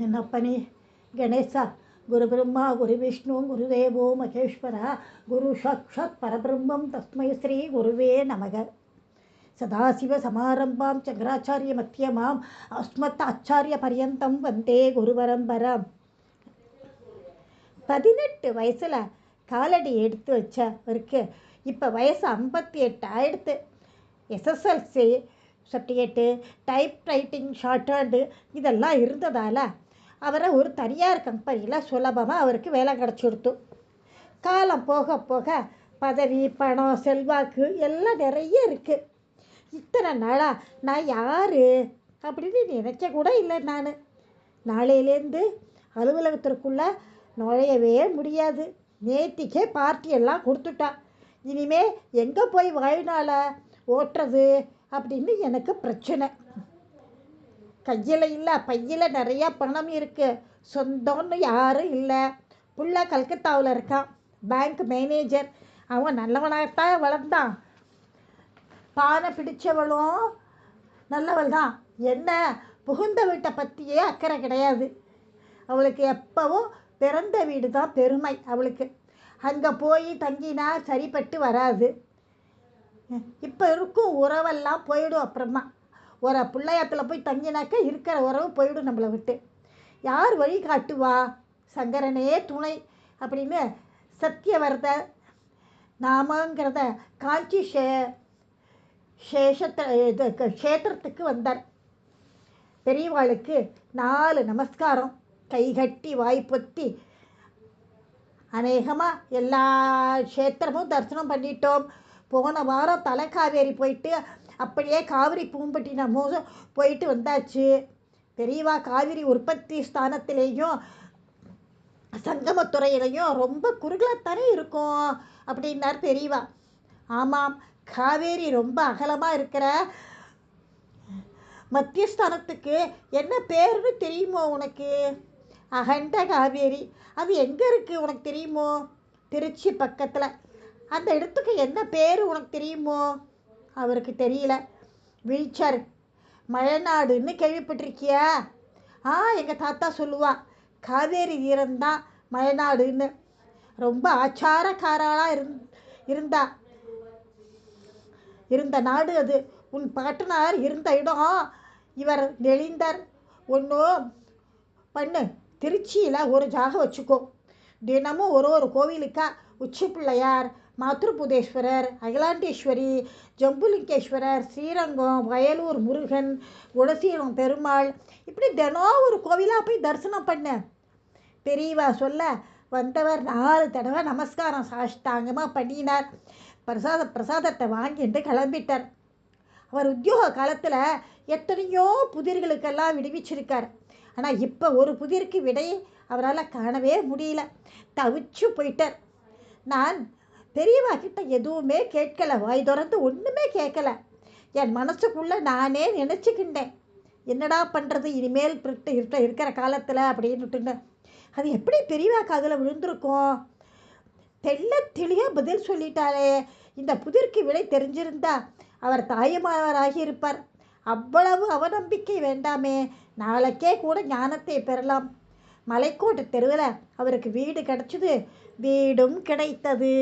என்னப்பனே கணேசா, குரு பிரம்மா குரு விஷ்ணு குருதேவோ மகேஸ்வரா, குரு சாட்சாத் பரபிரம்மம் தஸ்மை ஸ்ரீ குருவே நமக. சதாசிவசமாரம்பாம் சங்கராச்சாரிய மத்தியமாம் அஸ்மத் ஆச்சாரிய பரியந்தம் வந்தே குருபரம்பராம். 18 வயசில் காலடி எடுத்து வச்சவருக்கு இப்போ வயசு 58 ஆயிடுத்து. SSLC certificate, type writing, shorthand இதெல்லாம் இருந்ததால் அவரை ஒரு தனியார் கம்பெனியில் சுலபமாக அவருக்கு வேலை கிடச்சிடுத்து. காலம் போக போக பதவி, பணம், செல்வாக்கு எல்லாம் நிறைய இருக்குது. இத்தனை நாளாக நான் யார் அப்படின்னு நினைக்க கூட இல்லை. நான் நாளையிலேருந்து அலுவலகத்திற்குள்ளே நுழையவே முடியாது. நேத்திக்கே பார்ட்டியெல்லாம் கொடுத்துட்டா. இனிமே எங்கே போய் வாழ்நாள ஓட்டுறது அப்படின்னு எனக்கு பிரச்சனை. கையில் இல்லை, பையில் நிறையா பணம் இருக்குது. சொந்தம்னு யாரும் இல்லை. புள்ள கல்கத்தாவில் இருக்கான், பேங்க் மேனேஜர். அவன் நல்லவனாகத்தான் வளர்ந்தான். பானை பிடிச்சவளும் நல்லவள் தான். என்ன புகுந்த வீட்டை பற்றியே அக்கறை கிடையாது அவளுக்கு. எப்பவும் பிறந்த வீடு தான் பெருமை அவளுக்கு. அங்கே போய் தங்கினா சரிப்பட்டு வராது. இப்போ இருக்கும் உறவெல்லாம் போயிடும். அப்புறமா ஒரு பிள்ளையாத்தில் போய் தங்கினாக்க இருக்கிற உறவு போயிடும் நம்மளை விட்டு. யார் வழி காட்டுவா? சங்கரனே துணை அப்படின்னு சத்தியவரத நாமங்கிறத காஞ்சி க்ஷேத்திரத்துக்கு வந்தார். பெரியவாளுக்கு 4 நமஸ்காரம், கைகட்டி வாய்ப்பொத்தி. அநேகமாக எல்லா க்ஷேத்திரமும் தரிசனம் பண்ணிட்டோம். போன வாரம் தலைக்காவேரி போயிட்டு அப்படியே காவிரி பூம்பட்டினமும் போயிட்டு வந்தாச்சு. பெரியவா காவிரி உற்பத்தி ஸ்தானத்திலேயும் சங்கமத்துறையிலையும் ரொம்ப குறுகலாத்தானே இருக்கும் அப்படின்னார் பெரியவா. ஆமாம், காவேரி ரொம்ப அகலமாக இருக்கிற மத்தியஸ்தானத்துக்கு என்ன பேருன்னு தெரியுமோ உனக்கு? அகண்ட காவேரி. அது எங்கே இருக்குது உனக்கு தெரியுமோ? திருச்சி பக்கத்தில். அந்த இடத்துக்கு என்ன பேர் உனக்கு தெரியுமோ? அவருக்கு தெரியல. விழிச்சார். மழைநாடுன்னு கேள்விப்பட்டிருக்கியா? எங்கள் தாத்தா சொல்லுவா, காவேரி வீரம்தான் மழைநாடுன்னு. ரொம்ப ஆச்சாரக்காராளாக இருந்த நாடு அது. உன் பாட்டனார் இருந்த இடம். இவர் நெளிந்தார். ஒன்றும் பண்ணு, திருச்சியில் ஒரு ஜாகம் வச்சுக்கோ. தினமும் ஒரு கோவிலுக்கா உச்சி பிள்ளையார், மாத்ருபுதேஸ்வரர், அகிலாண்டேஸ்வரி, ஜம்புலிங்கேஸ்வரர், ஸ்ரீரங்கம், வயலூர் முருகன், குணசீலம் பெருமாள், இப்படி தினம் ஒரு கோவிலாக போய் தரிசனம் பண்ண. பெரியவா சொல்ல வந்தவர் 4 தடவை நமஸ்காரம் சாஷ்டாங்கமாக பண்ணினார். பிரசாதத்தை வாங்கிட்டு கிளம்பிட்டார். அவர் உத்தியோக காலத்தில் எத்தனையோ புதிர்களுக்கெல்லாம் விடுவிச்சிருக்கார். ஆனால் இப்போ ஒரு புதிருக்கு விடையை அவரால் காணவே முடியல. தவிச்சு போயிட்டார். நான் பெரியவா கிட்ட எதுவுமே கேட்கலை. வாய் திறந்து ஒன்றுமே கேட்கலை. என் மனசுக்குள்ளே நானே நினச்சிக்கிட்டேன், என்னடா பண்ணுறது இனிமேல் இருக்கிற காலத்தில் அப்படின்னுட்டுன்னு. அது எப்படி பெரியவா காதில் விழுந்திருக்கும்? தெளியாக பதில் சொல்லிட்டாலே. இந்த புதிர்க்கு விடை தெரிஞ்சிருந்தா அவர் தாயுமாராகி இருப்பார். அவ்வளவு அவநம்பிக்கை வேண்டாமே. நாளைக்கே கூட ஞானத்தை பெறலாம். மலைக்கோட்டை தெருவில் அவருக்கு வீடு கிடைச்சது. வீடும் கிடைத்தது.